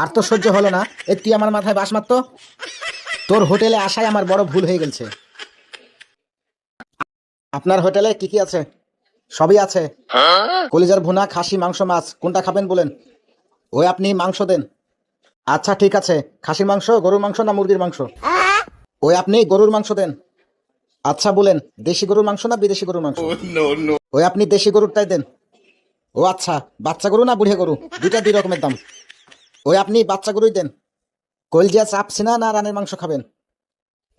আর তো সহ্য হলো না। তুই আমার মাথায় বাস মারতো। তোর হোটেলে আসায় আমার বড় ভুল হয়ে গেছে। আপনার হোটেলে কি কি আছে? সবই আছে। কলিজার ভুনা, খাসি, মাংস, মাছ, কোনটা খাবেন বলেন। ওই আপনি মাংস দেন। আচ্ছা ঠিক আছে। খাসির মাংস, গরুর মাংস না মুরগির মাংস? ওই আপনি গরুর মাংস দেন। আচ্ছা বলেন, দেশি গরুর মাংস না বিদেশি গরুর মাংস? ওই আপনি দেশি গরুরটাই দেন। ও আচ্ছা, বাচ্চা গরু না বুড়ে গরু? দুইটা দুই রকমের দাম। ওই আপনি বাচ্চা গরুই দেন। কলজিয়া চাপছি না না রানের মাংস খাবেন?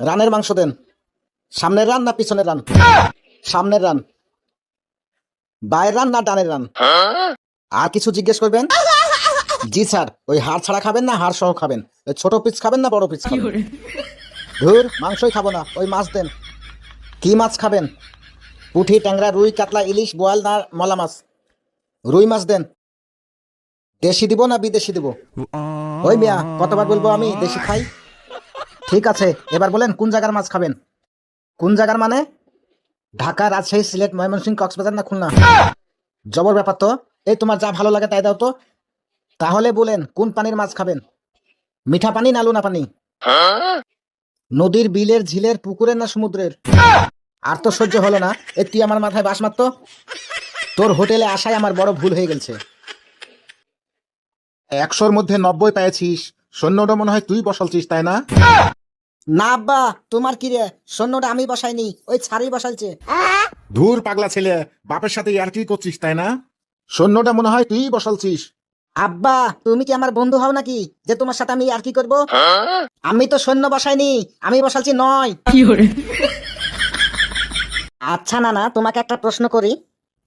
রানের মাংস দেন। সামনের রান না পিছনের রান? সামনের রান। বায়ের রান না ডানের রান? আর কিছু জিজ্ঞেস করবেন? জি স্যার। ওই হাড় ছাড়া খাবেন না হাড় সহ খাবেন? ওই ছোট পিস খাবেন না বড় পিস খাবেন? ধুর, মাংসই খাবো না, ওই মাছ দেন। কি মাছ খাবেন? পুঁটি, ট্যাংরা, রুই, কাতলা, ইলিশ, বোয়াল না মলা মাছ? রুই মাছ দেন। দেশি দিব না বিদেশি দিব? ওই মিয়া, কতবার বলবো আমি দেশি খাই? ঠিক আছে, এবার বলেন কোন জায়গার মাছ খাবেন? কোন জায়গার মানে? ঢাকা, রাজশাহী, সিলেট, ময়মনসিংহ, কক্সবাজার না খুলনা? জবর ব্যাপার তো। এই তোমার যা ভালো লাগে তাই দাও তো। তাহলে বলেন কোন পানির মাছ খাবেন? মিঠা পানি না লোনা পানি? নদীর, বিলের, ঝিলের, পুকুরের না সমুদ্রের? আর তো সহ্য হলো না। তুই আমার মাথায় বাস মারতো। তোর হোটেলে আসায় আমার বড় ভুল হয়ে গেছে। 100-র মধ্যে 90 পেয়েছিস। সৈন্যটা মনে হয় তুই বসালছিস, তাই না? না আব্বা, তোমার কি রে? সৈন্যটা আমি বসাইনি, ওই ছাড়ি বসাইছে। ধুর পাগলা ছেলে, বাপের সাথে আর কি করছিস, তাই না? সৈন্যটা মনে হয় তুই বসালছিস। আব্বা, তুমি কি আমার বন্ধু হও নাকি যে তোমার সাথে আমি আর কি করব? আমি তো সৈন্য বসাইনি, আমি বসালছি নয়। আচ্ছা নানা, তোমাকে একটা প্রশ্ন করি।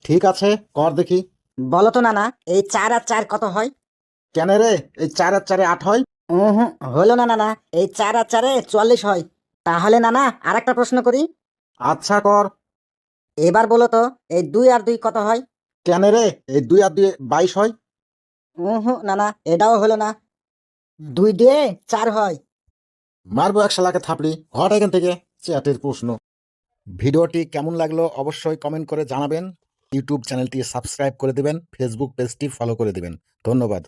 ঠিক আছে, কর দেখি। বলো তো নানা, এই 4 আর 4 কত হয়? কেন রে, এই 4 আর 4-এ 8 হয়? হলো না নানা, এই 4 আর 4-এ 44 হয়। তাহলে নানা আর একটা প্রশ্ন করি। আচ্ছা কর। এবার বলো তো, এই 2 আর 2 কত হয়? কেন রে, এই 2 আর 2-এ 22 হয়? নানা, এটাও হলো না। 2 দিয়ে 4 হয়। মারবো এক শালাকে থাপড়ি, হট এখান থেকে। চ্যাটের প্রশ্ন। ভিডিওটি কেমন লাগলো অবশ্যই কমেন্ট করে জানাবেন। ইউটিউব চ্যানেলটি সাবস্ক্রাইব করে দিবেন, ফেসবুক পেজটি ফলো করে দিবেন। ধন্যবাদ।